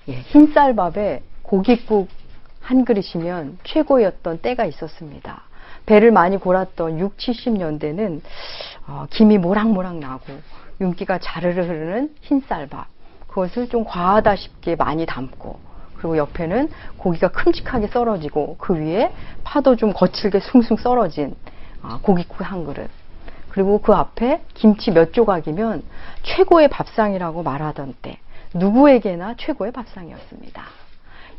예, 흰쌀밥에 고깃국 한 그릇이면 최고였던 때가 있었습니다. 배를 많이 골았던 6, 70년대는 김이 모락모락 나고 윤기가 자르르 흐르는 흰쌀밥, 그것을 좀 과하다 싶게 많이 담고, 그리고 옆에는 고기가 큼직하게 썰어지고 그 위에 파도 좀 거칠게 숭숭 썰어진 고깃국 한 그릇, 그리고 그 앞에 김치 몇 조각이면 최고의 밥상이라고 말하던 때, 누구에게나 최고의 밥상이었습니다.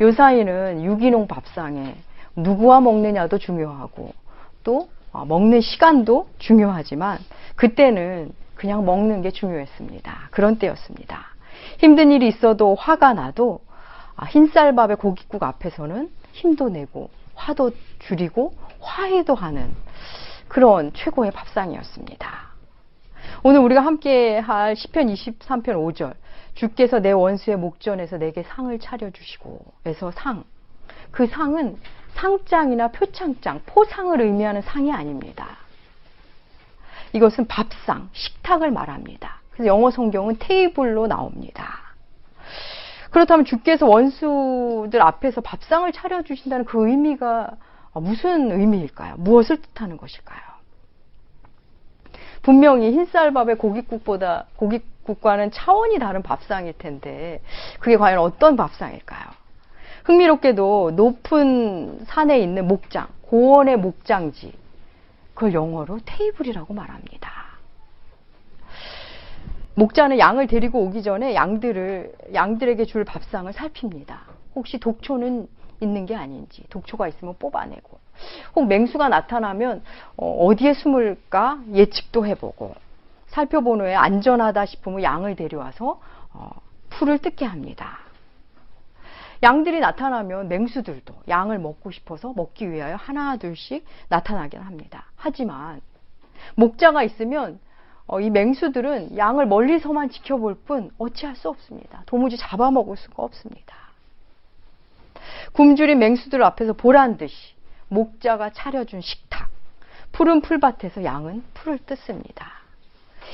요사이는 유기농 밥상에 누구와 먹느냐도 중요하고 또 먹는 시간도 중요하지만 그때는 그냥 먹는 게 중요했습니다. 그런 때였습니다. 힘든 일이 있어도 화가 나도 흰쌀밥에 고깃국 앞에서는 힘도 내고 화도 줄이고 화해도 하는 그런 최고의 밥상이었습니다. 오늘 우리가 함께 할 시편 23편 5절, 주께서 내 원수의 목전에서 내게 상을 차려주시고 에서 상, 그 상은 상장이나 표창장, 포상을 의미하는 상이 아닙니다. 이것은 밥상, 식탁을 말합니다. 그래서 영어 성경은 테이블로 나옵니다. 그렇다면 주께서 원수들 앞에서 밥상을 차려주신다는 그 의미가 무슨 의미일까요? 무엇을 뜻하는 것일까요? 분명히 흰쌀밥의 고깃국과는 차원이 다른 밥상일 텐데 그게 과연 어떤 밥상일까요? 흥미롭게도 높은 산에 있는 목장, 고원의 목장지, 그걸 영어로 테이블이라고 말합니다. 목자는 양을 데리고 오기 전에 양들에게 줄 밥상을 살핍니다. 혹시 독초는 있는 게 아닌지, 독초가 있으면 뽑아내고, 혹 맹수가 나타나면 어디에 숨을까 예측도 해보고, 살펴본 후에 안전하다 싶으면 양을 데려와서 풀을 뜯게 합니다. 양들이 나타나면 맹수들도 양을 먹고 싶어서 먹기 위하여 하나 둘씩 나타나긴 합니다. 하지만 목자가 있으면 이 맹수들은 양을 멀리서만 지켜볼 뿐 어찌할 수 없습니다. 도무지 잡아먹을 수가 없습니다. 굶주린 맹수들 앞에서 보란듯이 목자가 차려준 식탁, 푸른 풀밭에서 양은 풀을 뜯습니다.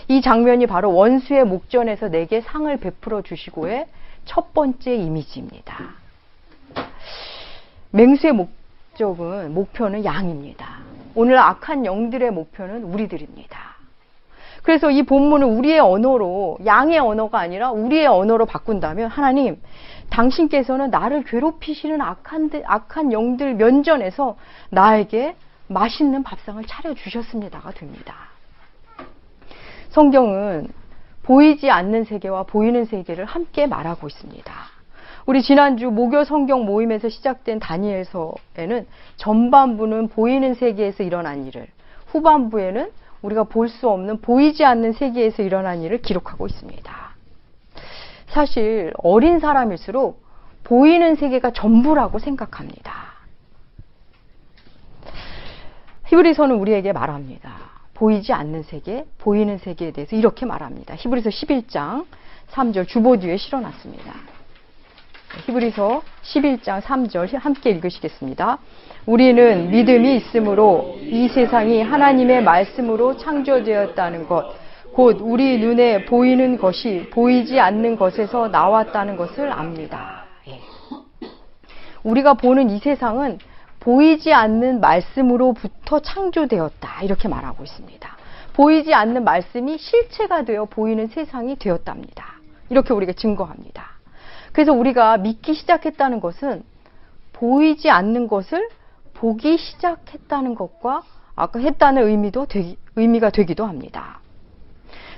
이 장면이 바로 원수의 목전에서 내게 상을 베풀어 주시고의 첫 번째 이미지입니다. 맹수의 목표는 양입니다. 오늘 악한 영들의 목표는 우리들입니다. 그래서 이 본문을 우리의 언어로, 양의 언어가 아니라 우리의 언어로 바꾼다면, 하나님, 당신께서는 나를 괴롭히시는 악한 영들 면전에서 나에게 맛있는 밥상을 차려주셨습니다가 됩니다. 성경은 보이지 않는 세계와 보이는 세계를 함께 말하고 있습니다. 우리 지난주 목요 성경 모임에서 시작된 다니엘서에는 전반부는 보이는 세계에서 일어난 일을, 후반부에는 우리가 볼 수 없는 보이지 않는 세계에서 일어난 일을 기록하고 있습니다. 사실 어린 사람일수록 보이는 세계가 전부라고 생각합니다. 히브리서는 우리에게 말합니다. 보이지 않는 세계, 보이는 세계에 대해서 이렇게 말합니다. 히브리서 11장 3절 주보 뒤에 실어놨습니다. 히브리서 11장 3절 함께 읽으시겠습니다. 우리는 믿음이 있으므로 이 세상이 하나님의 말씀으로 창조되었다는 것, 곧 우리 눈에 보이는 것이 보이지 않는 것에서 나왔다는 것을 압니다. 예. 우리가 보는 이 세상은 보이지 않는 말씀으로부터 창조되었다, 이렇게 말하고 있습니다. 보이지 않는 말씀이 실체가 되어 보이는 세상이 되었답니다. 이렇게 우리가 증거합니다. 그래서 우리가 믿기 시작했다는 것은 보이지 않는 것을 보기 시작했다는 것과 아까 했다는 의미가 되기도 합니다.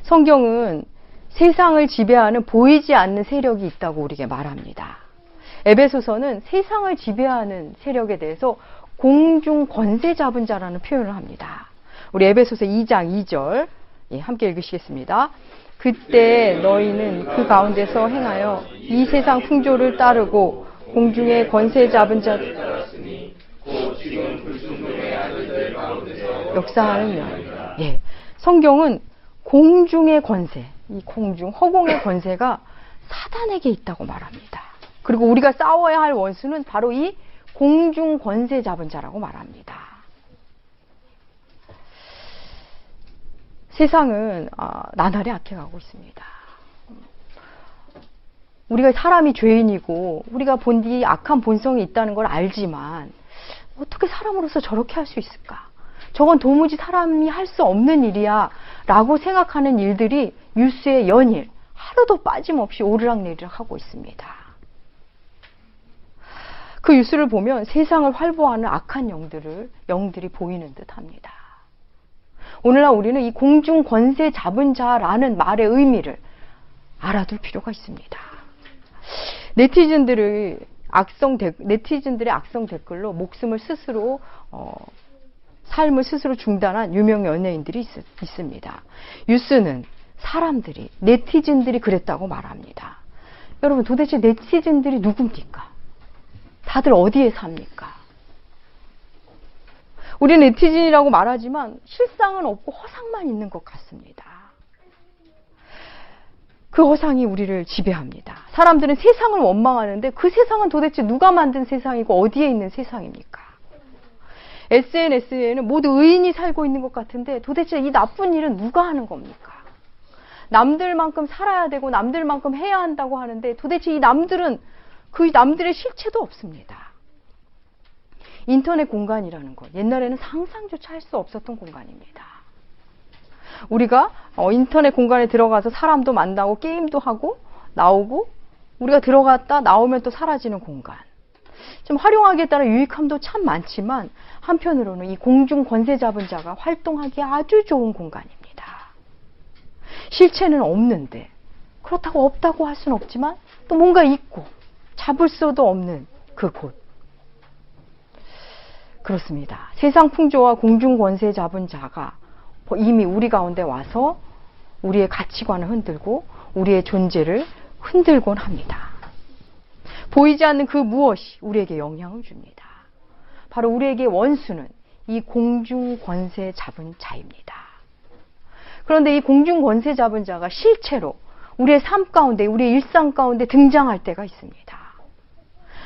성경은 세상을 지배하는 보이지 않는 세력이 있다고 우리에게 말합니다. 에베소서는 세상을 지배하는 세력에 대해서 공중 권세 잡은 자라는 표현을 합니다. 우리 에베소서 2장 2절 함께 읽으시겠습니다. 그때 너희는 그 가운데서 행하여 이 세상 풍조를 따르고 공중의 권세 잡은 자 역사하는 면. 예, 성경은 공중의 권세, 이 공중 허공의 권세가 사단에게 있다고 말합니다. 그리고 우리가 싸워야 할 원수는 바로 이 공중 권세 잡은 자라고 말합니다. 세상은 나날이 악해가고 있습니다. 우리가 사람이 죄인이고 우리가 본디 악한 본성이 있다는 걸 알지만 어떻게 사람으로서 저렇게 할 수 있을까? 저건 도무지 사람이 할 수 없는 일이야 라고 생각하는 일들이 뉴스에 연일 하루도 빠짐없이 오르락내리락 하고 있습니다. 그 뉴스를 보면 세상을 활보하는 악한 영들이 보이는 듯 합니다. 오늘날 우리는 이 공중 권세 잡은 자라는 말의 의미를 알아둘 필요가 있습니다. 네티즌들의 악성 댓글로 목숨을 스스로 삶을 스스로 중단한 유명 연예인들이 있습니다. 뉴스는 사람들이 네티즌들이 그랬다고 말합니다. 여러분 도대체 네티즌들이 누굽니까? 다들 어디에 삽니까? 우리 네티즌이라고 말하지만 실상은 없고 허상만 있는 것 같습니다. 그 허상이 우리를 지배합니다. 사람들은 세상을 원망하는데 그 세상은 도대체 누가 만든 세상이고 어디에 있는 세상입니까? SNS에는 모두 의인이 살고 있는 것 같은데 도대체 이 나쁜 일은 누가 하는 겁니까? 남들만큼 살아야 되고 남들만큼 해야 한다고 하는데 도대체 이 남들은 그 남들의 실체도 없습니다. 인터넷 공간이라는 것, 옛날에는 상상조차 할 수 없었던 공간입니다. 우리가 인터넷 공간에 들어가서 사람도 만나고 게임도 하고 나오고 우리가 들어갔다 나오면 또 사라지는 공간. 좀 활용하기에 따라 유익함도 참 많지만 한편으로는 이 공중 권세 잡은 자가 활동하기에 아주 좋은 공간입니다. 실체는 없는데 그렇다고 없다고 할 수는 없지만 또 뭔가 있고 잡을 수도 없는 그곳. 그렇습니다. 세상 풍조와 공중 권세 잡은 자가 이미 우리 가운데 와서 우리의 가치관을 흔들고 우리의 존재를 흔들곤 합니다. 보이지 않는 그 무엇이 우리에게 영향을 줍니다. 바로 우리에게 원수는 이 공중 권세 잡은 자입니다. 그런데 이 공중 권세 잡은 자가 실체로 우리의 삶 가운데, 우리의 일상 가운데 등장할 때가 있습니다.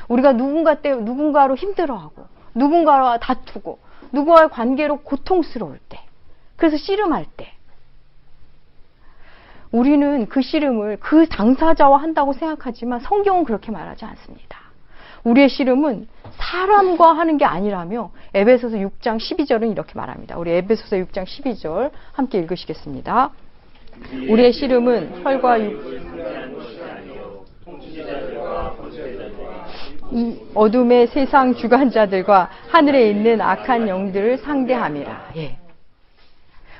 우리가 누군가로 힘들어하고, 누군가와 다투고, 누구와의 관계로 고통스러울 때, 그래서 씨름할 때, 우리는 그 씨름을 그 당사자와 한다고 생각하지만 성경은 그렇게 말하지 않습니다. 우리의 씨름은 사람과 하는 게 아니라며 에베소서 6장 12절은 이렇게 말합니다. 우리 에베소서 6장 12절 함께 읽으시겠습니다. 우리의 씨름은 혈과 이 어둠의 세상 주관자들과 하늘에 있는 악한 영들을 상대함이라. 예.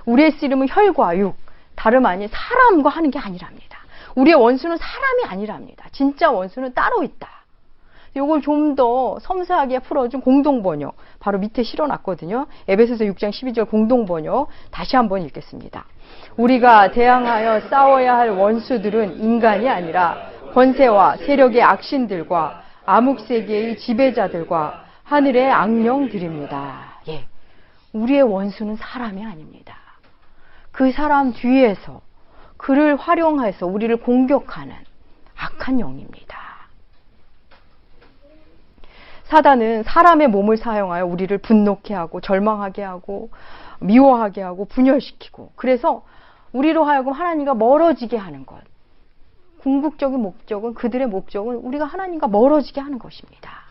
우리의 씨름은 혈과 육, 다름 아닌 사람과 하는 게 아니랍니다. 우리의 원수는 사람이 아니랍니다. 진짜 원수는 따로 있다. 이걸 좀 더 섬세하게 풀어준 공동번역 바로 밑에 실어놨거든요. 에베소서 6장 12절 공동번역 다시 한번 읽겠습니다. 우리가 대항하여 싸워야 할 원수들은 인간이 아니라 권세와 세력의 악신들과 암흑세계의 지배자들과 하늘의 악령들입니다. 예, 우리의 원수는 사람이 아닙니다. 그 사람 뒤에서 그를 활용해서 우리를 공격하는 악한 영입니다. 사단은 사람의 몸을 사용하여 우리를 분노케 하고 절망하게 하고 미워하게 하고 분열시키고 그래서 우리로 하여금 하나님과 멀어지게 하는 것. 궁극적인 목적은 그들의 목적은 우리가 하나님과 멀어지게 하는 것입니다.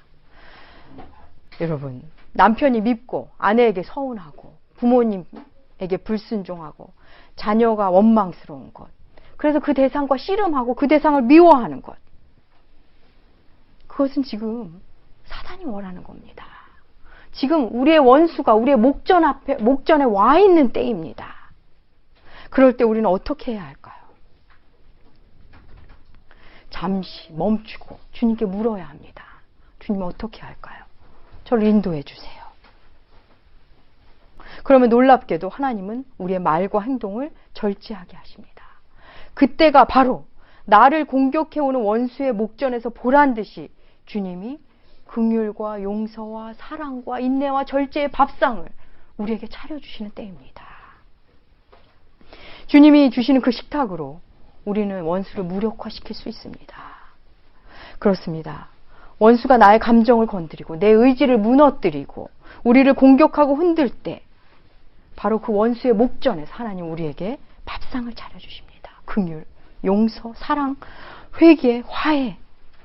여러분 남편이 밉고 아내에게 서운하고 부모님에게 불순종하고 자녀가 원망스러운 것. 그래서 그 대상과 씨름하고 그 대상을 미워하는 것. 그것은 지금 사단이 원하는 겁니다. 지금 우리의 원수가 우리의 목전에 와 있는 때입니다. 그럴 때 우리는 어떻게 해야 할까요? 잠시 멈추고 주님께 물어야 합니다. 주님 어떻게 할까요? 저를 인도해 주세요. 그러면 놀랍게도 하나님은 우리의 말과 행동을 절제하게 하십니다. 그때가 바로 나를 공격해오는 원수의 목전에서 보란듯이 주님이 긍휼과 용서와 사랑과 인내와 절제의 밥상을 우리에게 차려주시는 때입니다. 주님이 주시는 그 식탁으로 우리는 원수를 무력화시킬 수 있습니다. 그렇습니다. 원수가 나의 감정을 건드리고 내 의지를 무너뜨리고 우리를 공격하고 흔들 때 바로 그 원수의 목전에서 하나님 우리에게 밥상을 차려주십니다. 긍휼, 용서, 사랑, 회개, 화해,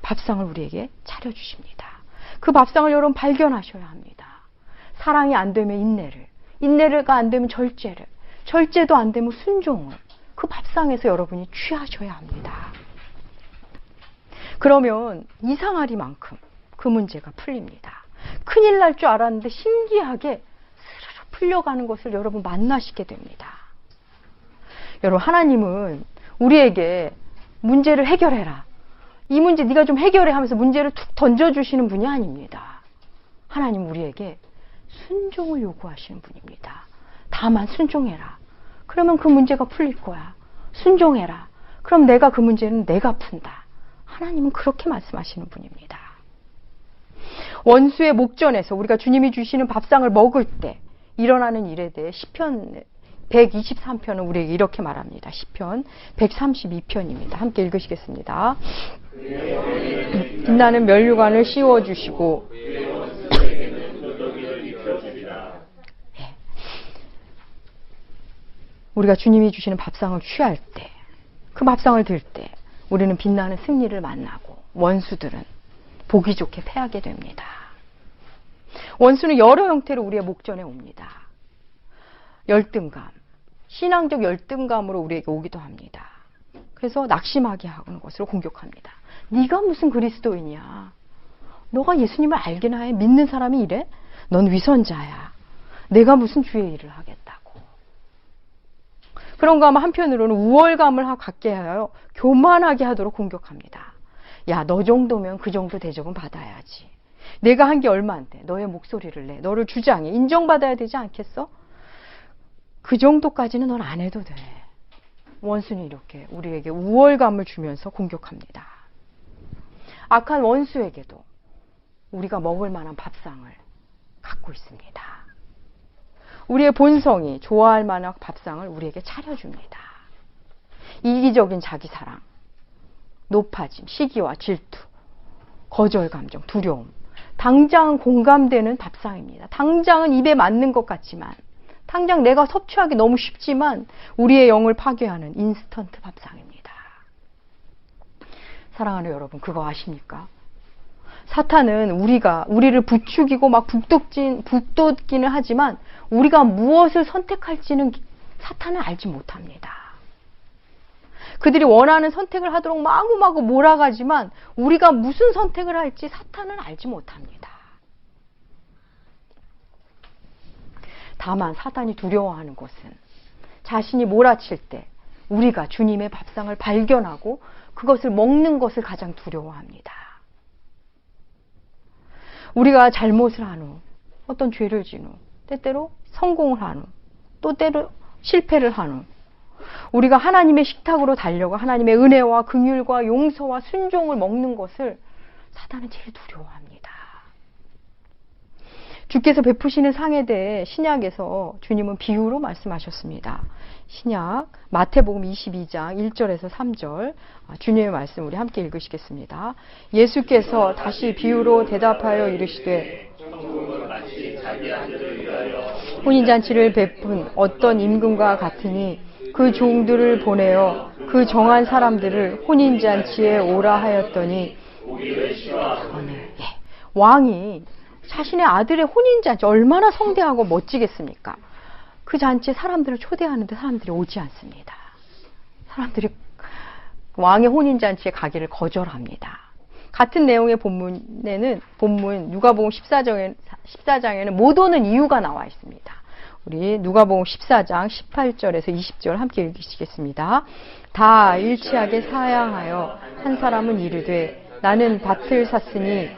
밥상을 우리에게 차려주십니다. 그 밥상을 여러분 발견하셔야 합니다. 사랑이 안 되면 인내를, 인내가 안 되면 절제를, 절제도 안 되면 순종을, 그 밥상에서 여러분이 취하셔야 합니다. 그러면 이상하리만큼 그 문제가 풀립니다. 큰일 날 줄 알았는데 신기하게 스르르 풀려가는 것을 여러분 만나시게 됩니다. 여러분, 하나님은 우리에게 문제를 해결해라, 이 문제 네가 좀 해결해 하면서 문제를 툭 던져주시는 분이 아닙니다. 하나님 우리에게 순종을 요구하시는 분입니다. 다만 순종해라. 그러면 그 문제가 풀릴 거야. 순종해라. 그럼 내가 그 문제는 내가 푼다. 하나님은 그렇게 말씀하시는 분입니다. 원수의 목전에서 우리가 주님이 주시는 밥상을 먹을 때 일어나는 일에 대해 시편 123편은 우리에게 이렇게 말합니다. 시편 132편입니다. 함께 읽으시겠습니다. 빛나는 면류관을 씌워주시고 우리가 주님이 주시는 밥상을 취할 때, 그 밥상을 들 때 우리는 빛나는 승리를 만나고 원수들은 보기 좋게 패하게 됩니다. 원수는 여러 형태로 우리의 목전에 옵니다. 열등감, 신앙적 열등감으로 우리에게 오기도 합니다. 그래서 낙심하게 하는 것으로 공격합니다. 네가 무슨 그리스도인이야? 너가 예수님을 알긴 해? 믿는 사람이 이래? 넌 위선자야. 내가 무슨 주의 일을 하겠다고. 그런가 하면 한편으로는 우월감을 갖게 하여 교만하게 하도록 공격합니다. 야, 너 정도면 그 정도 대접은 받아야지. 내가 한 게 얼마인데 너의 목소리를 내, 너를 주장해, 인정받아야 되지 않겠어? 그 정도까지는 넌 안 해도 돼. 원수는 이렇게 우리에게 우월감을 주면서 공격합니다. 악한 원수에게도 우리가 먹을 만한 밥상을 갖고 있습니다. 우리의 본성이 좋아할 만한 밥상을 우리에게 차려줍니다. 이기적인 자기사랑, 높아짐, 시기와 질투, 거절감정, 두려움, 당장은 공감되는 밥상입니다. 당장은 입에 맞는 것 같지만, 당장 내가 섭취하기 너무 쉽지만 우리의 영을 파괴하는 인스턴트 밥상입니다. 사랑하는 여러분, 그거 아십니까? 사탄은 우리를 부추기고 막 북돋기는 하지만 우리가 무엇을 선택할지는 사탄은 알지 못합니다. 그들이 원하는 선택을 하도록 마구마구 몰아가지만 우리가 무슨 선택을 할지 사탄은 알지 못합니다. 다만 사탄이 두려워하는 것은 자신이 몰아칠 때 우리가 주님의 밥상을 발견하고 그것을 먹는 것을 가장 두려워합니다. 우리가 잘못을 한 후, 어떤 죄를 진 후, 때때로 성공을 한 후, 또 때로 실패를 한 후, 우리가 하나님의 식탁으로 달려가 하나님의 은혜와 긍휼과 용서와 순종을 먹는 것을 사탄은 제일 두려워합니다. 주께서 베푸시는 상에 대해 신약에서 주님은 비유로 말씀하셨습니다. 신약 마태복음 22장 1절에서 3절 주님의 말씀 우리 함께 읽으시겠습니다. 예수께서 다시 비유로 대답하여 이르시되 혼인잔치를 베푼 어떤 임금과 같으니 그 종들을 보내어 그 정한 사람들을 혼인잔치에 오라 하였더니 왕이 자신의 아들의 혼인잔치 얼마나 성대하고 멋지겠습니까? 그 잔치에 사람들을 초대하는데 사람들이 오지 않습니다. 사람들이 왕의 혼인잔치에 가기를 거절합니다. 같은 내용의 본문 누가복음 14장에는 못 오는 이유가 나와 있습니다. 우리 누가복음 14장 18절에서 20절 함께 읽으시겠습니다. 다 일치하게 사양하여 한 사람은 이르되 나는 밭을 샀으니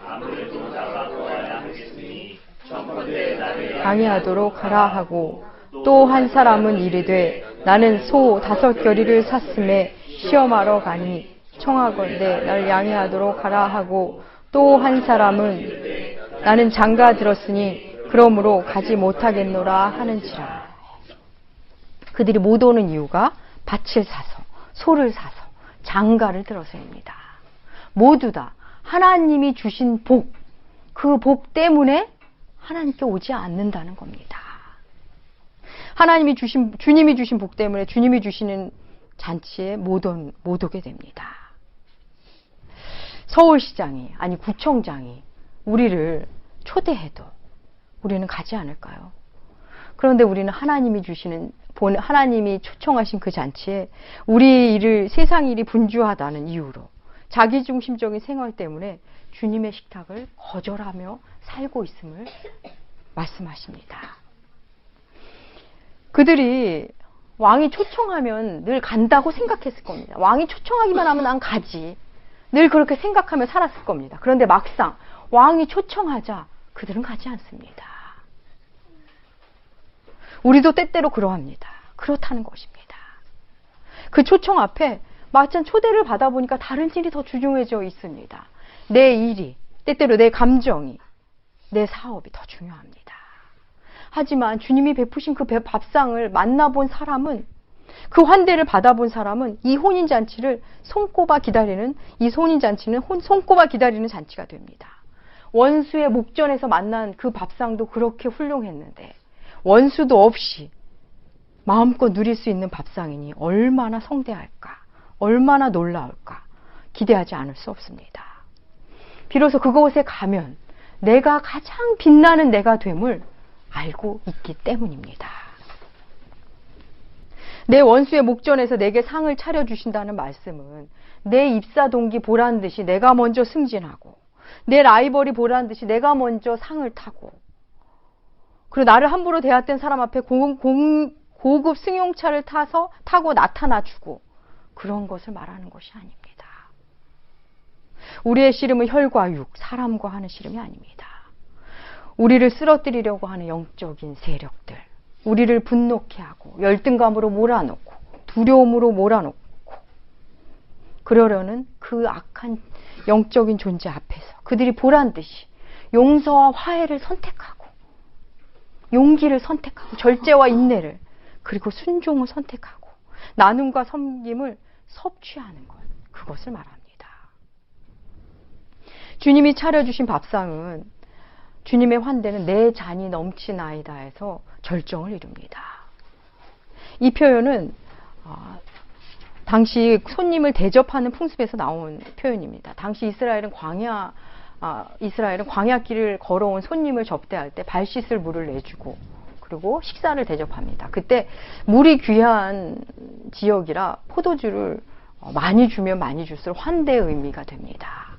방해하도록 하라 하고 또 한 사람은 이르되 나는 소 5겨리를 샀음에 시험하러 가니 청하건대 날 양해하도록 하라 하고 또 한 사람은 나는 장가 들었으니 그러므로 가지 못하겠노라 하는지라. 그들이 못 오는 이유가 밭을 사서 소를 사서 장가를 들어서입니다. 모두 다 하나님이 주신 복, 그 복 때문에 하나님께 오지 않는다는 겁니다. 주님이 주신 복 때문에 주님이 주시는 잔치에 못 오게 됩니다. 서울시장이, 아니 구청장이 우리를 초대해도 우리는 가지 않을까요? 그런데 우리는 하나님이 초청하신 그 잔치에 우리 세상 일이 분주하다는 이유로 자기중심적인 생활 때문에 주님의 식탁을 거절하며 살고 있음을 말씀하십니다. 그들이 왕이 초청하면 늘 간다고 생각했을 겁니다. 왕이 초청하기만 하면 난 가지. 늘 그렇게 생각하며 살았을 겁니다. 그런데 막상 왕이 초청하자 그들은 가지 않습니다. 우리도 때때로 그러합니다. 그렇다는 것입니다. 그 초청 앞에 마침 초대를 받아보니까 다른 일이 더 중요해져 있습니다. 내 일이, 때때로 내 감정이, 내 사업이 더 중요합니다. 하지만 주님이 베푸신 그 밥상을 만나본 사람은, 그 환대를 받아본 사람은 이 혼인잔치를 손꼽아 기다리는, 손꼽아 기다리는 잔치가 됩니다. 원수의 목전에서 만난 그 밥상도 그렇게 훌륭했는데 원수도 없이 마음껏 누릴 수 있는 밥상이니 얼마나 성대할까, 얼마나 놀라울까 기대하지 않을 수 없습니다. 비로소 그곳에 가면 내가 가장 빛나는 내가 됨을 알고 있기 때문입니다. 내 원수의 목전에서 내게 상을 차려주신다는 말씀은 내 입사 동기 보란 듯이 내가 먼저 승진하고, 내 라이벌이 보란 듯이 내가 먼저 상을 타고, 그리고 나를 함부로 대했던 사람 앞에 고급 승용차를 타고 나타나주고, 그런 것을 말하는 것이 아닙니다. 우리의 씨름은 혈과 육, 사람과 하는 씨름이 아닙니다. 우리를 쓰러뜨리려고 하는 영적인 세력들, 우리를 분노케 하고 열등감으로 몰아넣고 두려움으로 몰아넣고 그러려는 그 악한 영적인 존재 앞에서 그들이 보란듯이 용서와 화해를 선택하고 용기를 선택하고 절제와 인내를, 그리고 순종을 선택하고 나눔과 섬김을 섭취하는 것, 그것을 말합니다. 주님이 차려주신 밥상은, 주님의 환대는 내 잔이 넘치나이다에서 절정을 이룹니다. 이 표현은 당시 손님을 대접하는 풍습에서 나온 표현입니다. 당시 이스라엘은 광야길을 걸어온 손님을 접대할 때 발 씻을 물을 내주고 그리고 식사를 대접합니다. 그때 물이 귀한 지역이라 포도주를 많이 주면 많이 줄수록 환대의 의미가 됩니다.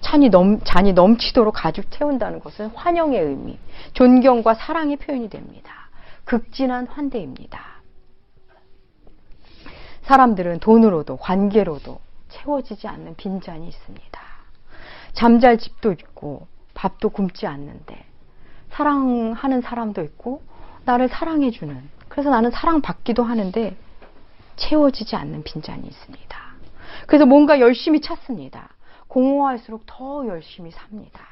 잔이 넘치도록 가득 채운다는 것은 환영의 의미, 존경과 사랑의 표현이 됩니다. 극진한 환대입니다. 사람들은 돈으로도 관계로도 채워지지 않는 빈잔이 있습니다. 잠잘 집도 있고 밥도 굶지 않는데 사랑하는 사람도 있고 나를 사랑해주는, 그래서 나는 사랑받기도 하는데 채워지지 않는 빈잔이 있습니다. 그래서 뭔가 열심히 찾습니다. 공허할수록 더 열심히 삽니다.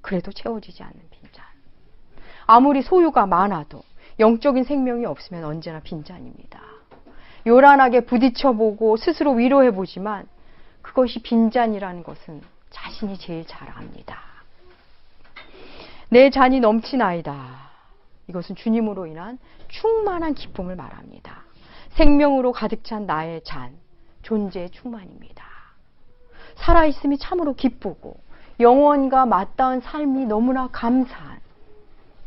그래도 채워지지 않는 빈잔. 아무리 소유가 많아도 영적인 생명이 없으면 언제나 빈잔입니다. 요란하게 부딪혀보고 스스로 위로해보지만 그것이 빈잔이라는 것은 자신이 제일 잘 압니다. 내 잔이 넘치나이다. 이것은 주님으로 인한 충만한 기쁨을 말합니다. 생명으로 가득 찬 나의 잔, 존재의 충만입니다. 살아있음이 참으로 기쁘고 영원과 맞닿은 삶이 너무나 감사한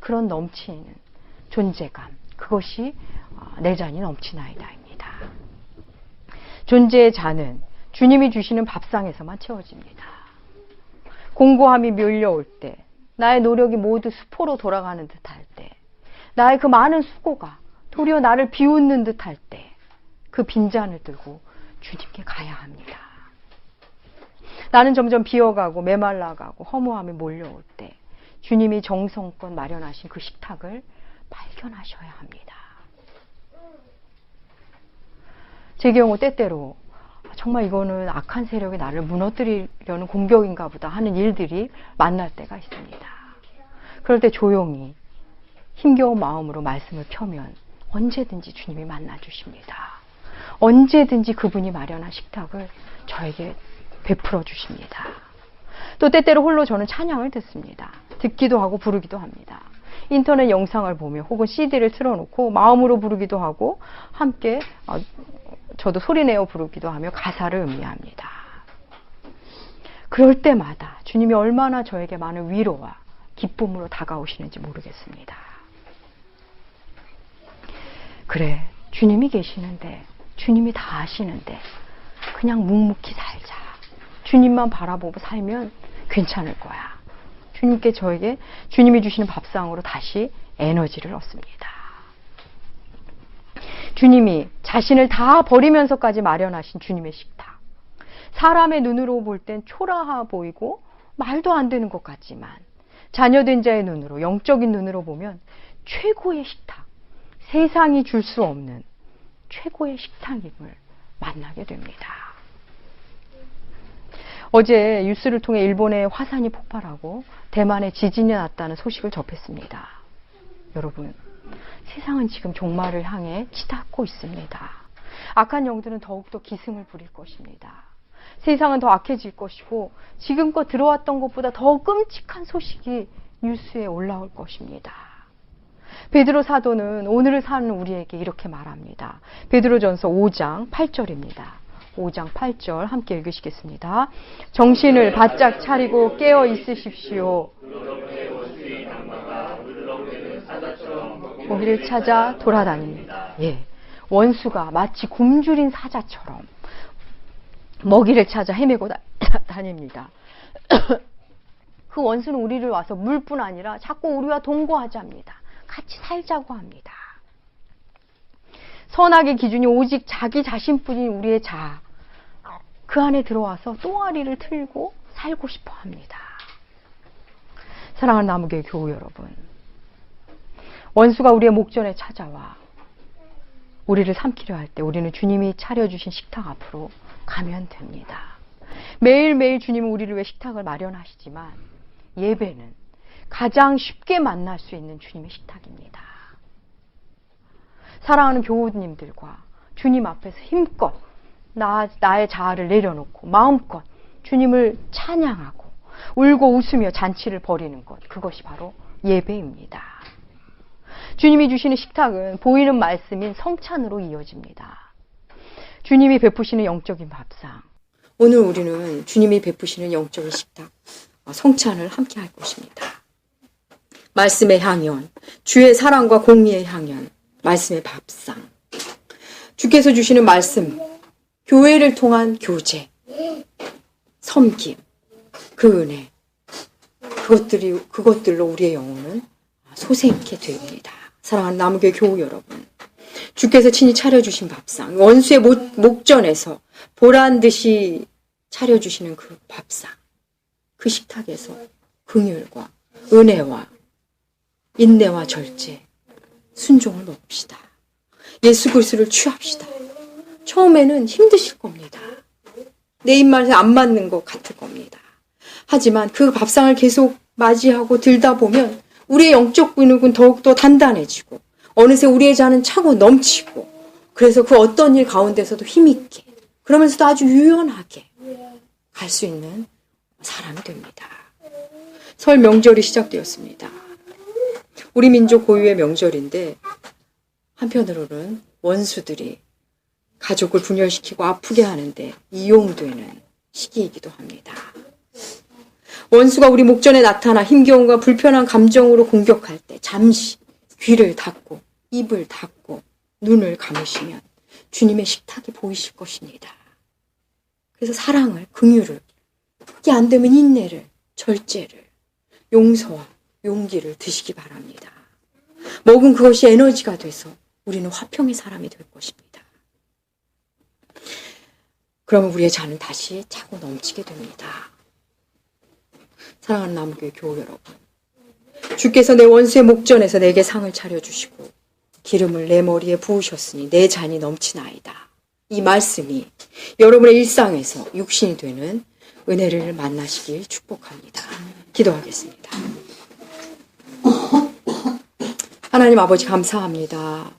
그런 넘치는 존재감, 그것이 내 잔이 넘치나이다입니다. 존재의 잔은 주님이 주시는 밥상에서만 채워집니다. 공고함이 밀려올 때, 나의 노력이 모두 수포로 돌아가는 듯할 때, 나의 그 많은 수고가 도리어 나를 비웃는 듯할 때, 그 빈잔을 들고 주님께 가야 합니다. 나는 점점 비어가고 메말라가고 허무함이 몰려올 때 주님이 정성껏 마련하신 그 식탁을 발견하셔야 합니다. 제 경우 때때로 정말 이거는 악한 세력이 나를 무너뜨리려는 공격인가 보다 하는 일들이 만날 때가 있습니다. 그럴 때 조용히 힘겨운 마음으로 말씀을 펴면 언제든지 주님이 만나주십니다. 언제든지 그분이 마련한 식탁을 저에게 베풀어 주십니다. 또 때때로 홀로 저는 찬양을 듣습니다. 듣기도 하고 부르기도 합니다. 인터넷 영상을 보며 혹은 CD를 틀어놓고 마음으로 부르기도 하고 함께 저도 소리내어 부르기도 하며 가사를 음미합니다. 그럴 때마다 주님이 얼마나 저에게 많은 위로와 기쁨으로 다가오시는지 모르겠습니다. 그래, 주님이 계시는데, 주님이 다 아시는데 그냥 묵묵히 살자. 주님만 바라보고 살면 괜찮을 거야. 주님께 저에게 주님이 주시는 밥상으로 다시 에너지를 얻습니다. 주님이 자신을 다 버리면서까지 마련하신 주님의 식탁. 사람의 눈으로 볼 땐 초라해 보이고 말도 안 되는 것 같지만 자녀된 자의 눈으로, 영적인 눈으로 보면 최고의 식탁, 세상이 줄 수 없는 최고의 식탁임을 만나게 됩니다. 어제 뉴스를 통해 일본의 화산이 폭발하고 대만에 지진이 났다는 소식을 접했습니다. 여러분, 세상은 지금 종말을 향해 치닫고 있습니다. 악한 영들은 더욱더 기승을 부릴 것입니다. 세상은 더 악해질 것이고 지금껏 들어왔던 것보다 더 끔찍한 소식이 뉴스에 올라올 것입니다. 베드로 사도는 오늘을 사는 우리에게 이렇게 말합니다. 베드로전서 5장 8절입니다. 5장 8절 함께 읽으시겠습니다. 정신을 바짝 차리고 깨어 있으십시오. 먹이를 찾아 돌아다닙니다. 예, 원수가 마치 굶주린 사자처럼 먹이를 찾아 헤매고 다닙니다. 그 원수는 우리를 와서 물뿐 아니라 자꾸 우리와 동거하자 합니다. 같이 살자고 합니다. 선악의 기준이 오직 자기 자신뿐인 우리의 자아, 그 안에 들어와서 똥아리를 틀고 살고 싶어 합니다. 사랑하는 나무교회 교우 여러분, 원수가 우리의 목전에 찾아와 우리를 삼키려 할 때 우리는 주님이 차려주신 식탁 앞으로 가면 됩니다. 매일매일 주님은 우리를 위해 식탁을 마련하시지만 예배는 가장 쉽게 만날 수 있는 주님의 식탁입니다. 사랑하는 교우님들과 주님 앞에서 힘껏 나의 자아를 내려놓고 마음껏 주님을 찬양하고 울고 웃으며 잔치를 벌이는 것, 그것이 바로 예배입니다. 주님이 주시는 식탁은 보이는 말씀인 성찬으로 이어집니다. 주님이 베푸시는 영적인 밥상, 오늘 우리는 주님이 베푸시는 영적인 식탁, 성찬을 함께 할 것입니다. 말씀의 향연, 주의 사랑과 공의의 향연, 말씀의 밥상, 주께서 주시는 말씀, 교회를 통한 교제, 섬김, 그 은혜, 그것들로 우리의 영혼은 소생케 됩니다. 사랑하는 나무교회 교우 여러분, 주께서 친히 차려주신 밥상, 원수의 목전에서 보란듯이 차려주시는 그 밥상, 그 식탁에서 긍휼과 은혜와 인내와 절제, 순종을 먹읍시다. 예수 그리스도를 취합시다. 처음에는 힘드실 겁니다. 내 입맛에 안 맞는 것 같을 겁니다. 하지만 그 밥상을 계속 맞이하고 들다 보면 우리의 영적 근육은 더욱더 단단해지고 어느새 우리의 자는 차고 넘치고, 그래서 그 어떤 일 가운데서도 힘있게, 그러면서도 아주 유연하게 갈 수 있는 사람이 됩니다. 설 명절이 시작되었습니다. 우리 민족 고유의 명절인데 한편으로는 원수들이 가족을 분열시키고 아프게 하는데 이용되는 시기이기도 합니다. 원수가 우리 목전에 나타나 힘겨움과 불편한 감정으로 공격할 때 잠시 귀를 닫고 입을 닫고 눈을 감으시면 주님의 식탁이 보이실 것입니다. 그래서 사랑을, 긍휼을, 그게 안 되면 인내를, 절제를, 용서와 용기를 드시기 바랍니다. 먹은 그것이 에너지가 돼서 우리는 화평의 사람이 될 것입니다. 그러면 우리의 잔은 다시 차고 넘치게 됩니다. 사랑하는 나무교회 교우 여러분, 주께서 내 원수의 목전에서 내게 상을 차려주시고 기름을 내 머리에 부으셨으니 내 잔이 넘치나이다. 이 말씀이 여러분의 일상에서 육신이 되는 은혜를 만나시길 축복합니다. 기도하겠습니다. 하나님 아버지, 감사합니다.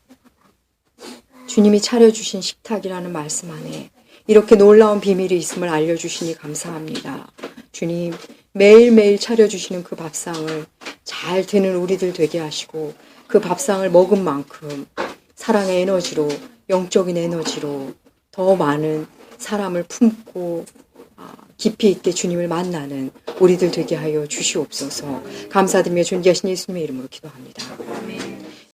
주님이 차려주신 식탁이라는 말씀 안에 이렇게 놀라운 비밀이 있음을 알려주시니 감사합니다. 주님, 매일매일 차려주시는 그 밥상을 잘 드는 우리들 되게 하시고, 그 밥상을 먹은 만큼 사랑의 에너지로, 영적인 에너지로 더 많은 사람을 품고 깊이 있게 주님을 만나는 우리들 되게 하여 주시옵소서. 감사드리며 존귀하신 예수님의 이름으로 기도합니다.